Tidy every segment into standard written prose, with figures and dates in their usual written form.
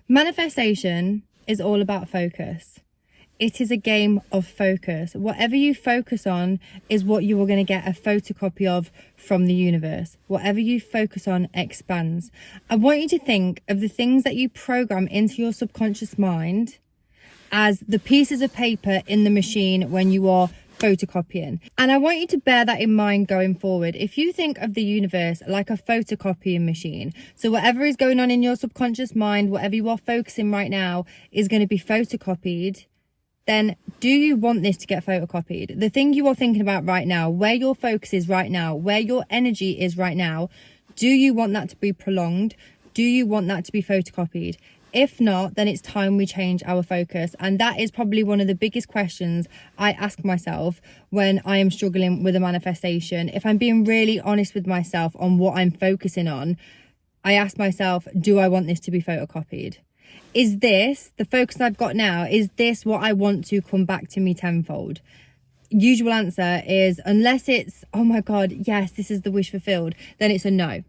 Manifestation is all about focus. It is a game of focus. Whatever you focus on is what you are going to get a photocopy of from the universe. Whatever you focus on expands. I want you to think of the things that you program into your subconscious mind as the pieces of paper in the machine when you are photocopying. And I want you to bear that in mind going forward. If you think of the universe like a photocopying machine, so whatever is going on in your subconscious mind, whatever you are focusing right now is going to be photocopied, then do you want this to get photocopied? The thing you are thinking about right now, where your focus is right now, where your energy is right now, do you want that to be prolonged? Do you want that to be photocopied? If not, then it's time we change our focus. And that is probably one of the biggest questions I ask myself when I am struggling with a manifestation. If I'm being really honest with myself on what I'm focusing on, I ask myself, do I want this to be photocopied? Is this, the focus I've got now, is this what I want to come back to me tenfold? Usual answer is, unless it's, oh my God, yes, this is the wish fulfilled, then it's a no,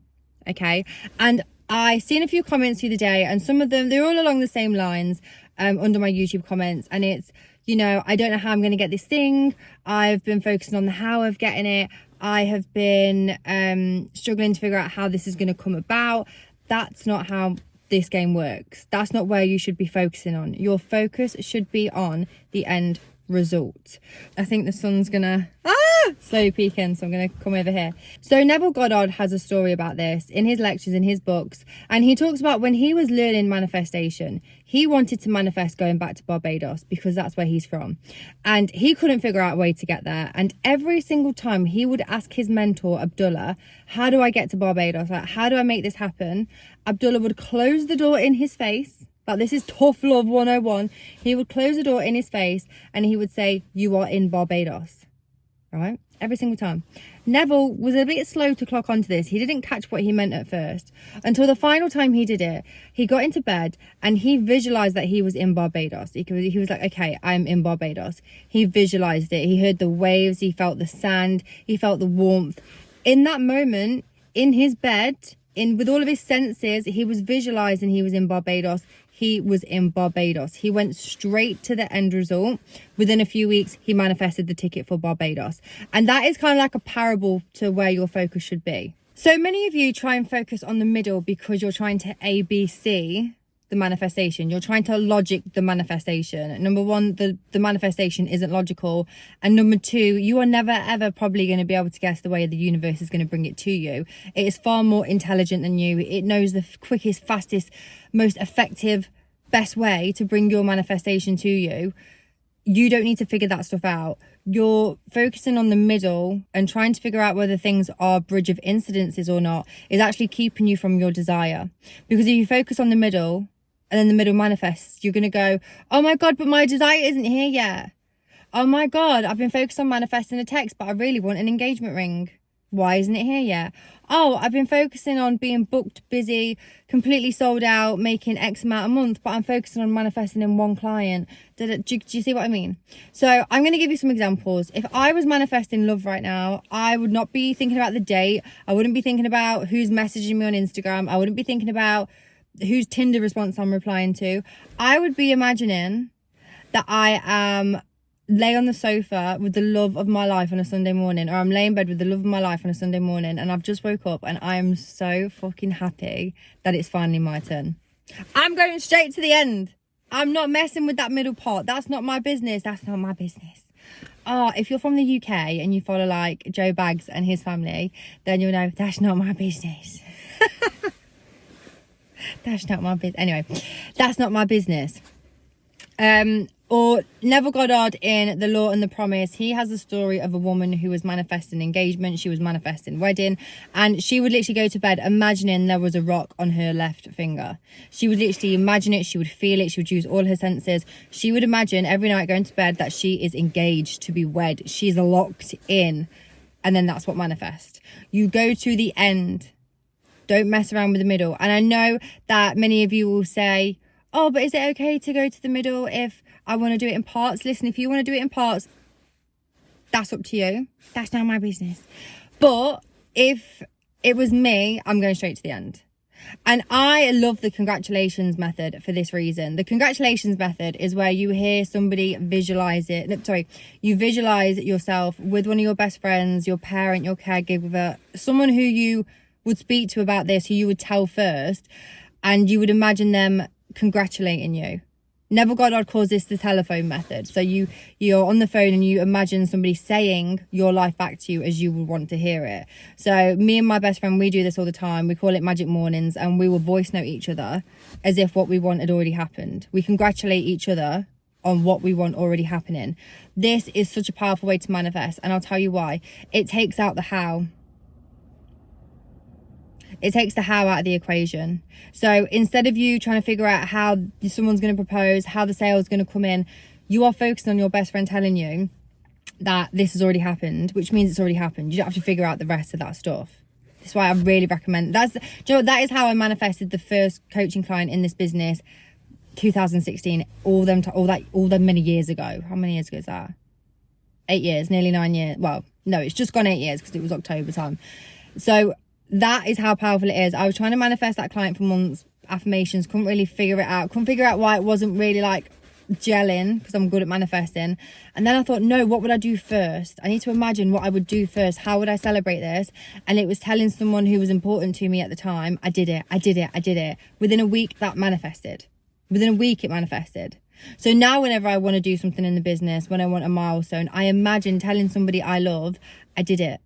okay? And I seen a few comments the other day, and some of them, they're all along the same lines under my YouTube comments, and it's, you know, I don't know how I'm going to get this thing. I've been focusing on the how of getting it. I have been struggling to figure out how this is going to come about. That's not how this game works. That's not where you should be focusing on. Your focus should be on the end result. I think the sun's gonna slowly peeking, so I'm gonna come over here. So Neville Goddard has a story about this in his lectures, in his books, and he talks about when he was learning manifestation, he wanted to manifest going back to Barbados because that's where he's from, and he couldn't figure out a way to get there. And every single time he would ask his mentor Abdullah, how do I get to Barbados? Like, how do I make this happen? Abdullah would close the door in his face. Like, this is tough love 101. He would close the door in his face and he would say, you are in Barbados, right? Every single time. Neville was a bit slow to clock onto this. He didn't catch what he meant at first until the final time he did it. He got into bed and he visualized that he was in Barbados. He was like, okay, I'm in Barbados. He visualized it. He heard the waves. He felt the sand. He felt the warmth. In that moment, in his bed, with all of his senses, he was visualizing he was in Barbados. He was in Barbados. He went straight to the end result. Within a few weeks, he manifested the ticket for Barbados. And that is kind of like a parable to where your focus should be. So many of you try and focus on the middle because you're trying to ABC the manifestation. You're trying to logic the manifestation. Number one, the manifestation isn't logical. And number two, you are never ever probably going to be able to guess the way the universe is going to bring it to you. It is far more intelligent than you. It knows the quickest, fastest, most effective, best way to bring your manifestation to you. You don't need to figure that stuff out. You're focusing on the middle and trying to figure out whether things are a bridge of incidences or not is actually keeping you from your desire. Because if you focus on the middle and then the middle manifests, you're going to go, oh my God, but my desire isn't here yet. Oh my God, I've been focused on manifesting a text, but I really want an engagement ring. Why isn't it here yet? Oh, I've been focusing on being booked, busy, completely sold out, making X amount a month, but I'm focusing on manifesting in one client. Do you see what I mean? So I'm going to give you some examples. If I was manifesting love right now, I would not be thinking about the date. I wouldn't be thinking about who's messaging me on Instagram. I wouldn't be thinking about whose Tinder response I'm replying to. I would be imagining that I am lay on the sofa with the love of my life on a Sunday morning, or I'm laying in bed with the love of my life on a Sunday morning, and I've just woke up and I am so fucking happy that it's finally my turn. I'm going straight to the end. I'm not messing with that middle part. That's not my business. That's not my business. If you're from the UK and you follow like Joe Baggs and his family, then you'll know that's not my business. That's not my business. Anyway, that's not my business. Or Neville Goddard in The Law and the Promise, he has a story of a woman who was manifesting engagement, she was manifesting wedding, and she would literally go to bed imagining there was a rock on her left finger. She would literally imagine it, she would feel it, she would use all her senses. She would imagine every night going to bed that she is engaged to be wed, she's locked in, and then that's what manifests. You go to the end. Don't mess around with the middle. And I know that many of you will say, oh, but is it okay to go to the middle if I want to do it in parts? Listen, if you want to do it in parts, that's up to you. That's not my business. But if it was me, I'm going straight to the end. And I love the congratulations method for this reason. The congratulations method is where you hear somebody visualize it. No, sorry, you visualize yourself with one of your best friends, your parent, your caregiver, someone who you would speak to about this, who you would tell first, and you would imagine them congratulating you. Neville Goddard calls this the telephone method. So you're on the phone and you imagine somebody saying your life back to you as you would want to hear it. So me and my best friend, we do this all the time. We call it magic mornings, and we will voice note each other as if what we want had already happened. We congratulate each other on what we want already happening. This is such a powerful way to manifest, and I'll tell you why. It takes out the how. It takes the how out of the equation. So instead of you trying to figure out how someone's going to propose, how the sale is going to come in, you are focused on your best friend telling you that this has already happened, which means it's already happened. You don't have to figure out the rest of that stuff. That's why I really recommend. Do you know, that is how I manifested the first coaching client in this business, 2016. All them many years ago. How many years ago is that? 8 years, nearly 9 years. Well, no, it's just gone 8 years because it was October time. So that is how powerful it is. I was trying to manifest that client for months, affirmations, couldn't really figure it out. Couldn't figure out why it wasn't really like gelling, because I'm good at manifesting. And then I thought, no, what would I do first? I need to imagine what I would do first. How would I celebrate this? And it was telling someone who was important to me at the time, I did it. Within a week, that manifested. Within a week, it manifested. So now whenever I want to do something in the business, when I want a milestone, I imagine telling somebody I love, I did it.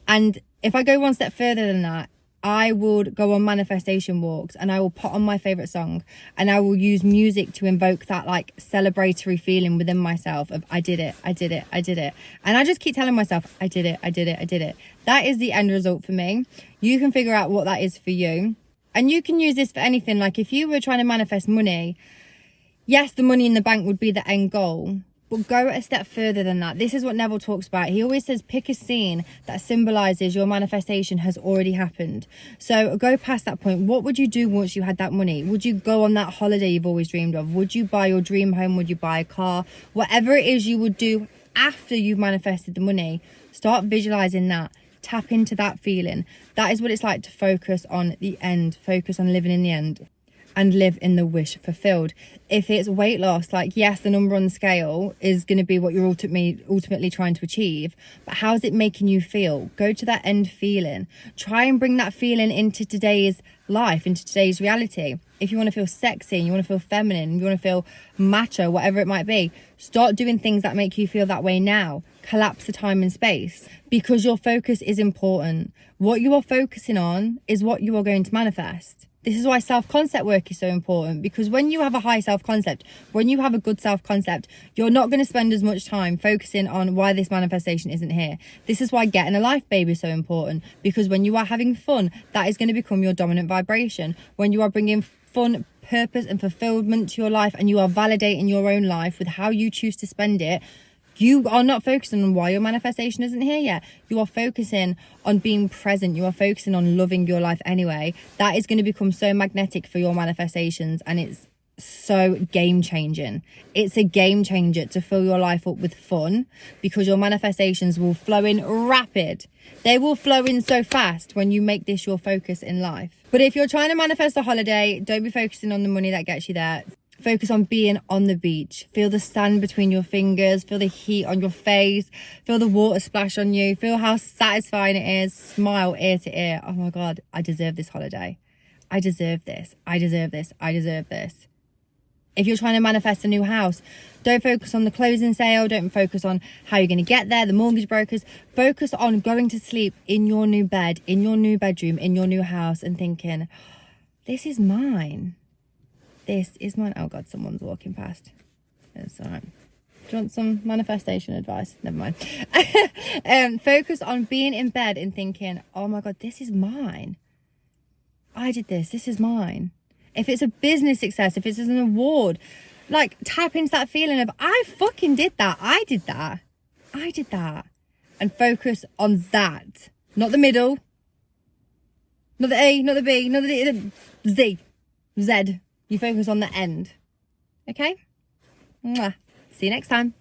And if I go one step further than that, I would go on manifestation walks and I will put on my favorite song and I will use music to invoke that like celebratory feeling within myself of I did it. And I just keep telling myself, I did it. That is the end result for me. You can figure out what that is for you. And you can use this for anything. Like if you were trying to manifest money, yes, the money in the bank would be the end goal. But go a step further than that. This is what Neville talks about. He always says pick a scene that symbolizes your manifestation has already happened. So go past that point. What would you do once you had that money? Would you go on that holiday you've always dreamed of? Would you buy your dream home? Would you buy a car? Whatever it is you would do after you've manifested the money, start visualizing that. Tap into that feeling. That is what it's like to focus on the end. Focus on living in the end. And live in the wish fulfilled. If it's weight loss, like yes, the number on the scale is going to be what you're ultimately trying to achieve, but how's it making you feel? Go to that end feeling. Try and bring that feeling into today's life, into today's reality. If you want to feel sexy, and you want to feel feminine, you want to feel macho, whatever it might be, start doing things that make you feel that way now. Collapse the time and space, because your focus is important. What you are focusing on is what you are going to manifest. This is why self-concept work is so important, because when you have a high self-concept, when you have a good self-concept, you're not going to spend as much time focusing on why this manifestation isn't here. This is why getting a life baby is so important, because when you are having fun, that is going to become your dominant vibration. When you are bringing fun, purpose and fulfillment to your life, and you are validating your own life with how you choose to spend it, you are not focusing on why your manifestation isn't here yet. You are focusing on being present. You are focusing on loving your life anyway. That is going to become so magnetic for your manifestations, and it's so game changing. It's a game changer to fill your life up with fun, because your manifestations will flow in rapid. They will flow in so fast when you make this your focus in life. But if you're trying to manifest a holiday, don't be focusing on the money that gets you there. Focus on being on the beach. Feel the sand between your fingers. Feel the heat on your face. Feel the water splash on you. Feel how satisfying it is. Smile ear to ear. Oh my God, I deserve this holiday. I deserve this. I deserve this. I deserve this. If you're trying to manifest a new house, don't focus on the closing sale. Don't focus on how you're going to get there, the mortgage brokers. Focus on going to sleep in your new bed, in your new bedroom, in your new house, and thinking, this is mine. This is mine. Oh God, someone's walking past. It's all right. Do you want some manifestation advice? Never mind. Focus on being in bed and thinking, oh my God, this is mine. I did this. This is mine. If it's a business success, if it's an award, like tap into that feeling of, I fucking did that. I did that. And focus on that. Not the middle. Not the A, not the B, not the Z. Z. You focus on the end. Okay? Mwah. See you next time.